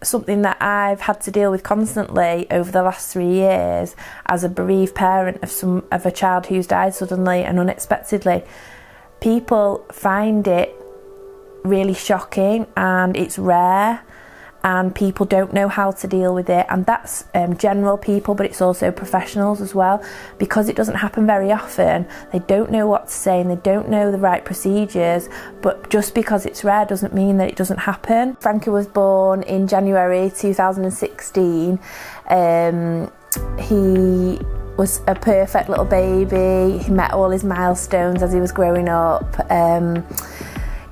something that I've had to deal with constantly over the last 3 years as a bereaved parent of a child who's died suddenly and unexpectedly. People find it really shocking, and it's rare, and people don't know how to deal with it, and that's general people, but it's also professionals as well, because it doesn't happen very often. They don't know what to say and they don't know the right procedures, but just because it's rare doesn't mean that it doesn't happen. Frankie was born in January 2016. He was a perfect little baby. He met all his milestones as he was growing up.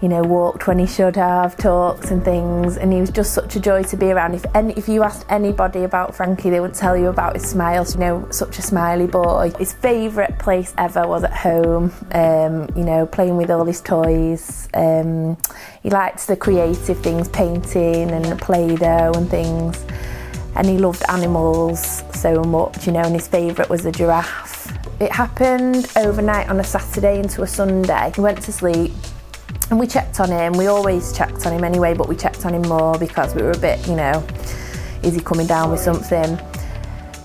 Walked when he should have, talked and things, and he was just such a joy to be around. If you asked anybody about Frankie, they would tell you about his smiles. Such a smiley boy. His favourite place ever was at home, playing with all his toys. He liked the creative things, painting and Play-Doh and things, and he loved animals so much, and his favourite was a giraffe. It happened overnight on a Saturday into a Sunday. He went to sleep, and we checked on him. We always checked on him anyway, but we checked on him more because we were a bit, is he coming down with something?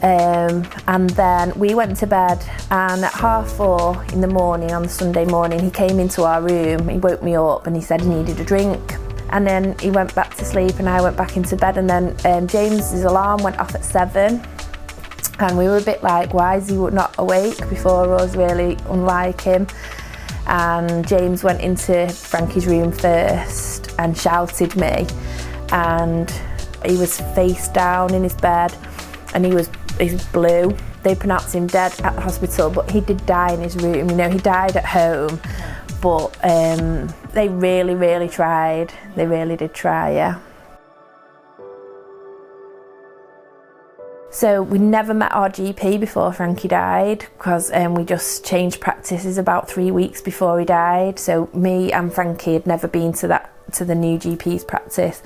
And then we went to bed, and at 3:30 in the morning on the Sunday morning, he came into our room. He woke me up and he said he needed a drink. And then he went back to sleep and I went back into bed, and then James's alarm went off at 7. And we were a bit like, why is he not awake before us, really unlike him? And James went into Frankie's room first and shouted me, and he was face down in his bed and he's blue. They pronounced him dead at the hospital, but he did die in his room. He died at home, but they really, really tried. They really did try, yeah. So we never met our GP before Frankie died, because we just changed practices about 3 weeks before he died. So me and Frankie had never been to the new GP's practice,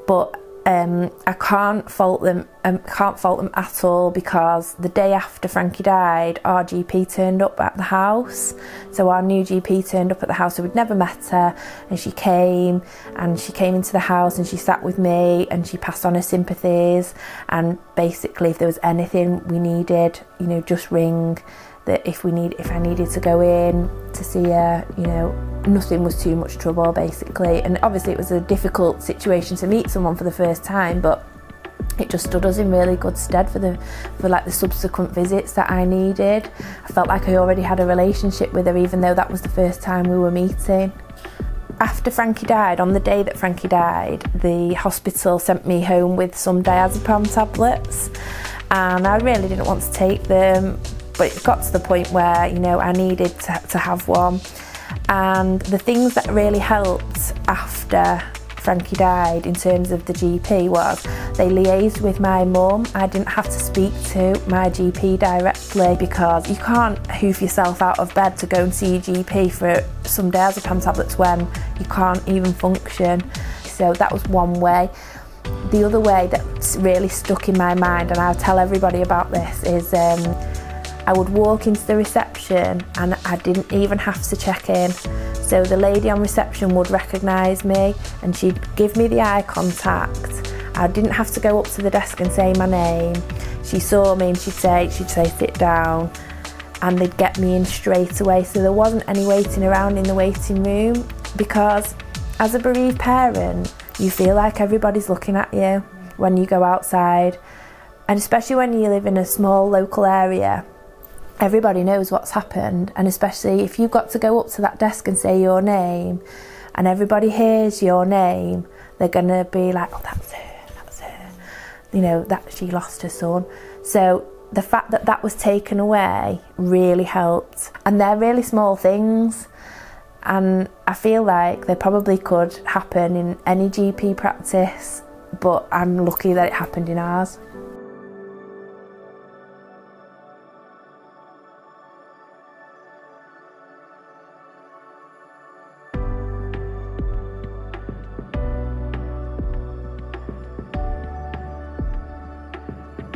but I can't fault them. At all, because the day after Frankie died, our GP turned up at the house. So our new GP turned up at the house. So we'd never met her, and she came into the house and she sat with me and she passed on her sympathies. And basically, if there was anything we needed, just ring. That if I needed to go in to see her, nothing was too much trouble, basically. And obviously it was a difficult situation to meet someone for the first time, but it just stood us in really good stead for the subsequent visits that I needed. I felt like I already had a relationship with her, even though that was the first time we were meeting. After Frankie died, on the day that Frankie died, the hospital sent me home with some diazepam tablets, and I really didn't want to take them. But it got to the point where, I needed to have one. And the things that really helped after Frankie died in terms of the GP was they liaised with my mum. I didn't have to speak to my GP directly, because you can't hoof yourself out of bed to go and see your GP for some diazepam tablets when you can't even function. So that was one way. The other way that's really stuck in my mind, and I'll tell everybody about this, is I would walk into the reception and I didn't even have to check in. So the lady on reception would recognise me and she'd give me the eye contact. I didn't have to go up to the desk and say my name. She saw me and she'd say sit down, and they'd get me in straight away. So there wasn't any waiting around in the waiting room, because as a bereaved parent, you feel like everybody's looking at you when you go outside. And especially when you live in a small local area, everybody knows what's happened, and especially if you've got to go up to that desk and say your name and everybody hears your name, they're going to be like, oh, that's her, that she lost her son. So the fact that that was taken away really helped. And they're really small things, and I feel like they probably could happen in any GP practice, but I'm lucky that it happened in ours.